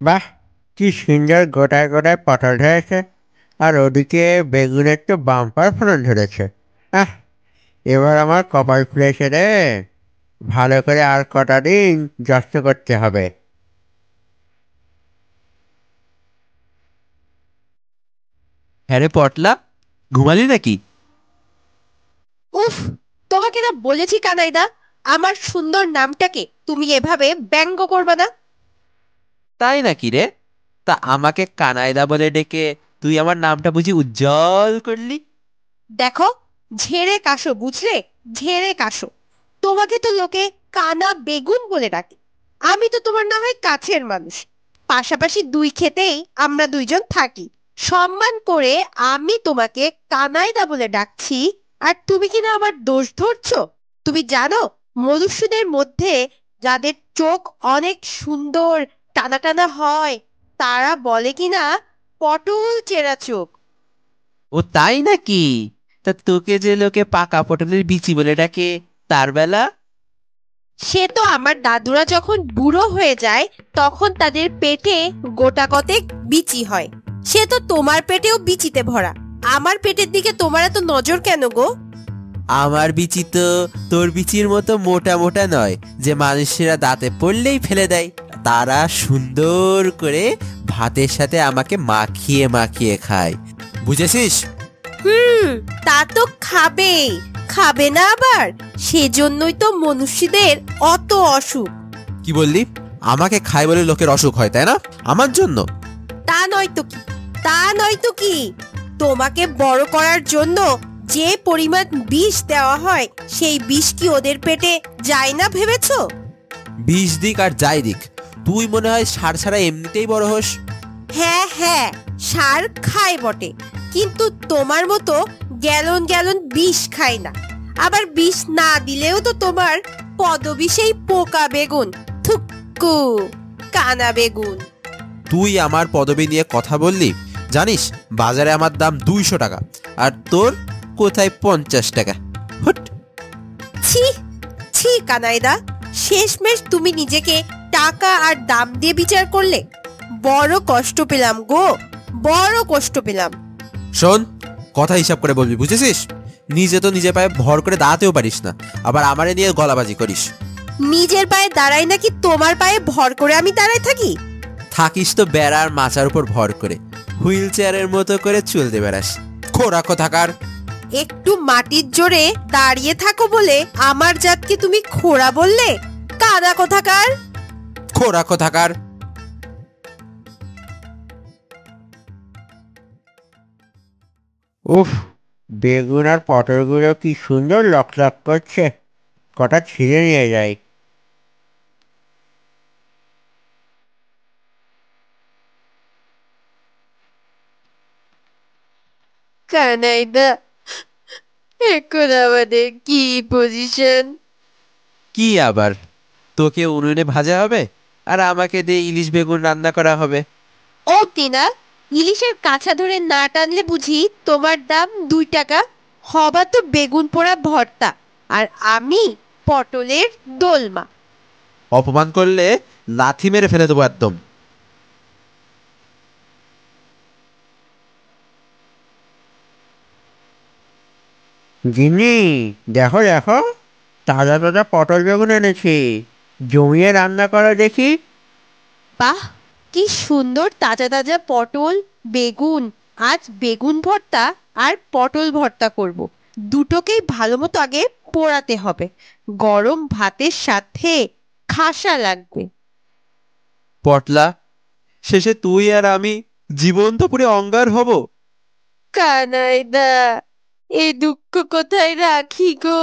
বাহ, কি সুন্দর গোটায় গোটায় পটল ধরেছে। আর ওদিকে বেগুনের তো বাম্পার ফলন ধরেছে। আহ, এবার আমার কপাল খুলেছে রে। ভালো করে আর কটা দিন যত্ন করতে হবে। হ্যাঁ রে পটলা, ঘুমালি নাকি? উফ, তোমাকে না বলেছি কানাইদা, আমার সুন্দর নামটাকে তুমি এভাবে ব্যঙ্গ করবে না। তাই নাকি রে? তা আমাকে কানাইদা বলে ডেকে তুই আমার নামটা বুঝি উজ্জ্বল করলি? দেখো, ঝেড়ে কাশো বুঝলে, ঝেড়ে কাশো। তোমাকে তো লোকে কানা বেগুন বলে ডাকে। আমি তো তোমার না হয় কাছের মানুষ, পাশাপাশি দুই খেতেই আমরা দুইজন থাকি। সম্মান করে আমি তোমাকে কানাইদা বলে ডাকছি, আর তুমি কিনা আমার দোষ ধরছো। তুমি জানো, মনুষ্যদের মধ্যে যাদের চোখ অনেক সুন্দর, টানা টানা হয়, তারা বলে কিনা পটল চেরা চোখ। ও তাই নাকি? তা তোকে যে লোকে পাকা পটলের বিচি বলে ডাকে, তার বেলা? সে তো আমার দাদুরা যখন বুড়ো হয়ে যায়, তখন তাদের পেটে গোটা কতেক বিচি হয়। সে তো তোমার পেটেও বিচিতে ভরা। আমার পেটের দিকে তোমার এত নজর কেন গো? আমার বিচি তো তোর বিচির মতো মোটা মোটা নয় যে মানুষেরা দাঁতে পড়লেই ফেলে দেয়। তারা সুন্দর করে ভাতের সাথে আমাকে মাখিয়ে মাখিয়ে খায়, বুঝেছিস? হুম, তা তো খাবেই, খাবে না আবার? সেজন্যই তো মনুষ্যদের অত অসুখ। কি বললি? আমাকে খায় বলে লোকের অসুখ হয়, তাই না? আমার জন্য? তা নয় তো কি, তা নয় তো কি। তোমাকে বড় করার জন্য যে পরিমাণ বিষ দেওয়া হয়, সেই বিষ কি ওদের পেটে যায় না ভেবেছো? বিষ দিক আর যাই দিক, তুই মনে হয় সার ছাড়া এমনিতেই বড় হোস। হ্যাঁ হ্যাঁ, সার খায় বটে, কিন্তু তোমার মতো গ্যালন গ্যালন বিষ খায় না। আবার বিষ না দিলেও তো তোমার পদবি সেই পোকা বেগুন, থুক্কু, কানা বেগুন। তুই আমার পদবি নিয়ে কথা বললি? জানিস বাজারে আমার দাম 200 টাকা, আর তোর কোথায় 50 টাকা। হুট! ছি, ছি কানাইদা, শেষমেশ তুমি নিজেকে টাকা আর দাম দিয়ে বিচার করলে। বড় কষ্ট পেলাম গো, বড় কষ্ট পেলাম। শোন, কথা হিসাব করে বলবি, বুঝেছিস? নিজে তো নিজে পায়ে ভর করে দাঁড়াতেও পারিস না, আবার আমারে নিয়ে গলাবাজি করিস। নিজের পায়ে দাঁড়াই নাকি তোমার পায়ে ভর করে আমি দাঁড়ায় থাকি? থাকিস তো বেড়ার মাচার উপর ভর করে, হুইল চেয়ারের মতো করে চলতে বেড়াস। খোরা কোথাকার! একটু মাটির জোরে দাঁড়িয়ে থাকো বলে আমার জাতকে তুমি খোড়া বললে? কাদা কোথাকার! খোরা কোথাকার! উফ, বেগুন আর পটলগুলো কি সুন্দর লকলক করছে। কটা ছিঁড়ে নিয়ে যাই। কানাইদা, এখন আমাদের কি পজিশন? কি আবার, তোকে উনুনে ভাজা হবে, আর আমাকে দিয়ে ইলিশ বেগুন রান্না করা হবে। ও টিনা, ইলিশের কাছা ধরে না টানলে বুঝি তোমার দাম 2 টাকা? হবা তো বেগুন পোড়া ভর্তা, আর আমি পটলের দোলমা। অপমান করলে লাথি মেরে ফেলে দেবো একদম। গিন্নি, দেখো দেখো, তাজা তাজা পটল বেগুন এনেছি। জমিয়ে রান্না করা দেখি। বাহ, কি সুন্দর তাজা তাজা পটল, বেগুন। আজ বেগুন ভর্তা আর পটল ভর্তা করব। দুটোকেই ভালো মতো আগে পোড়াতে হবে, গরম ভাতের সাথে খাসা লাগবে। পটলা, শেষে তুই আর আমি জীবন্ত পুড়ে অঙ্গার হব। কানাইদা, এই দুঃখ কোথায় রাখি গো?